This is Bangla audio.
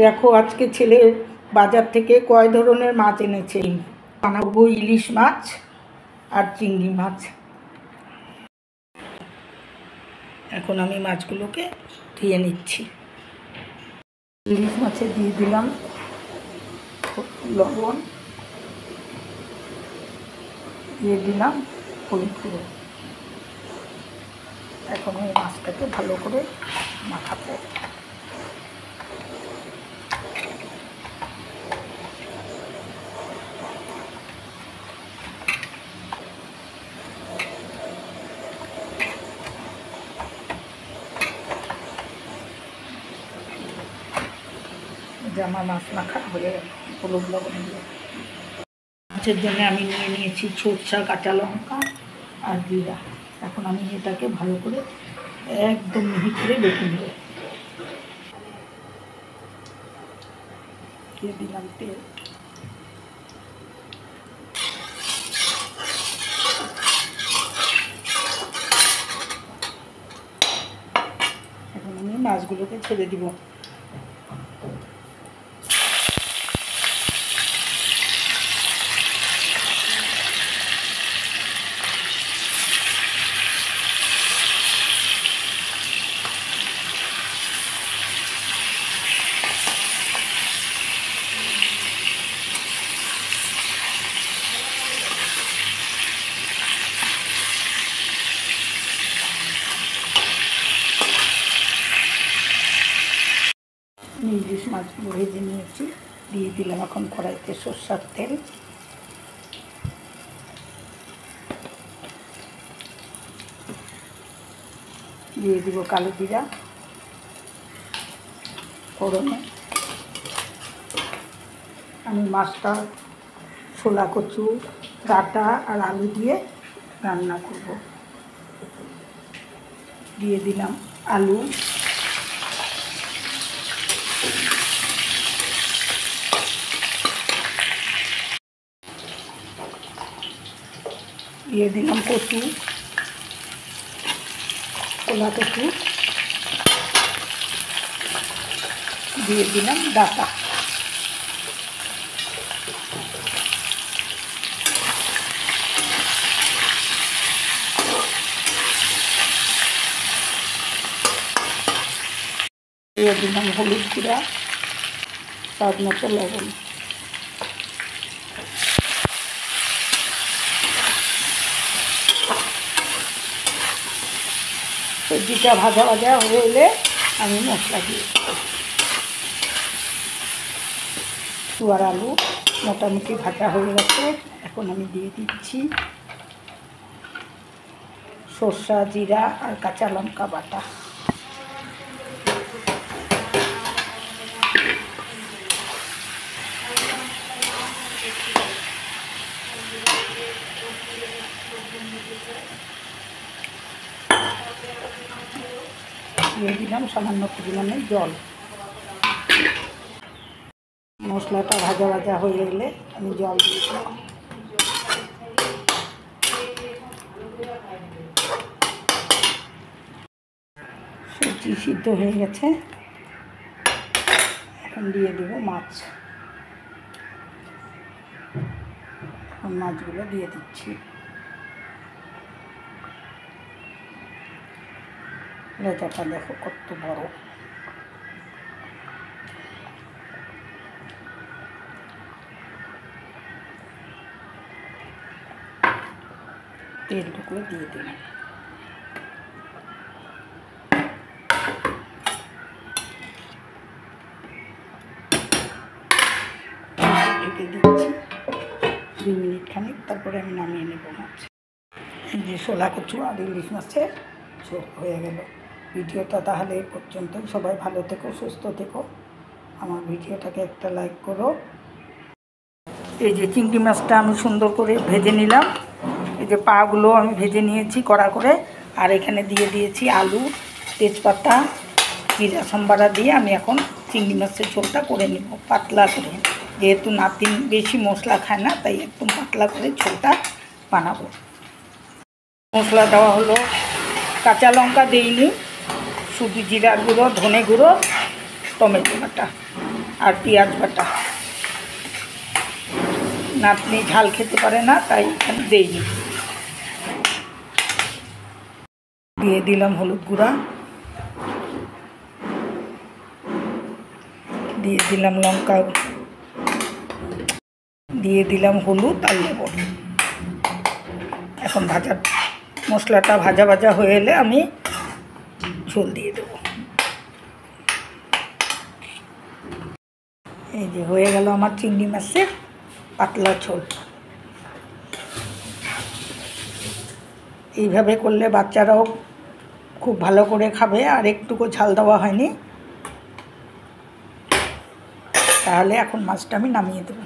দেখো আজকে ছেলে বাজার থেকে কয় ধরনের মাছ এনেছে। বানাবো ইলিশ মাছ আর চিংড়ি মাছ। এখন আমি মাছগুলোকে ধুয়ে নিচ্ছি। ইলিশ মাছে দিয়ে দিলাম লবণ, দিয়ে দিলাম হলুদ গুঁড়ো। এখন ওই মাছটাকে ভালো করে মাখাবো। জামা মাছ মাখা হয়ে হলুদ লবণ দিয়ে। মাছের জন্য আমি নিয়ে নিয়েছি সরষা, কাঁচা লঙ্কা আর জিরা। এখন আমি এটাকে ভালো করে একদম মিহি করে বেটে নেব। দিয়ে দিলাম তেল। এখন আমি মাছগুলোকে ছেড়ে দিব। ইলিশ মাছগুলো ভেজে নিয়েছি, দিয়ে দিলাম এখন কড়াইতে সরষের তেল। দিয়ে দিব কালো জিরা ফোড়নে। আমি মাছটা ছোলা কচু, ডাঁটা আর আলু দিয়ে রান্না করব। দিয়ে দিলাম আলু, দিয়ে দিলাম কচু, ছোলা কচু, দিয়ে দিলাম ডাঁটা। দিয়ে দিলাম হলুদ গুঁড়া, স্বাদ মতো লবণ। সবজিটা ভাজা ভাজা হয়ে এলে আমি মশলা দিয়ে আর আলু মোটামুটি ভাজা হয়ে গেছে। এখন আমি দিয়ে দিচ্ছি সরষা, জিরা আর কাঁচা লঙ্কা বাটা। দিয়ে দিলাম সামান্য পরিমাণে জল। মশলাটা ভাজা ভাজা হয়ে গেলে আমি জল দিয়ে দিলাম। সবজি সিদ্ধ হয়ে গেছে, এখন দিয়ে দেব মাছ। এখন মাছগুলো দিয়ে দিচ্ছি। লেজাটা দেখো কত বড়। তেলটুকু দিয়ে দিলাম। ঢেকে দিচ্ছি 2 মিনিট খানিক, তারপরে আমি নামিয়ে নেব মাছ। এই যে ছোলা কচু আর ইলিশ মাছের ঝোল হয়ে গেল। ভিডিওটা তাহলে এই পর্যন্তই। সবাই ভালো থেকো, সুস্থ থেকো। আমার ভিডিওটাকে একটা লাইক করো। এই যে চিংড়ি মাছটা আমি সুন্দর করে ভেজে নিলাম। এই যে পাগুলো আমি ভেজে নিয়েছি কড়া করে। আর এখানে দিয়ে দিয়েছি আলু, তেজপাতা, জিরা সম্বারা দিয়ে আমি এখন চিংড়ি মাছের ঝোলটা করে নেব পাতলা করে। যেহেতু নাতিন বেশি মশলা খায় না, তাই একদম পাতলা করে ঝোলটা বানাবো। মশলা দেওয়া হলো, কাঁচা লঙ্কা দিইনি, শুধু জিরার গুঁড়ো, ধনে গুঁড়ো, টমেটো বাটা। আর পেঁয়াজ বাটা। নাতনি ঝাল খেতে পারে না, তাই এখানে দেইনি। দিয়ে দিলাম হলুদ গুঁড়া, দিয়ে দিলাম লঙ্কা, দিয়ে দিলাম হলুদ আর লবণ। এখন মশলাটা ভাজা ভাজা হয়ে এলে আমি ঝোল দিয়ে দেব। এই যে হয়ে গেল আমার চিংড়ি মাছের পাতলা ঝোল। এইভাবে করলে বাচ্চারাও খুব ভালো করে খাবে, আর একটুকু ঝাল দেওয়া হয়নি। তাহলে এখন মাছটা আমি নামিয়ে দেবো।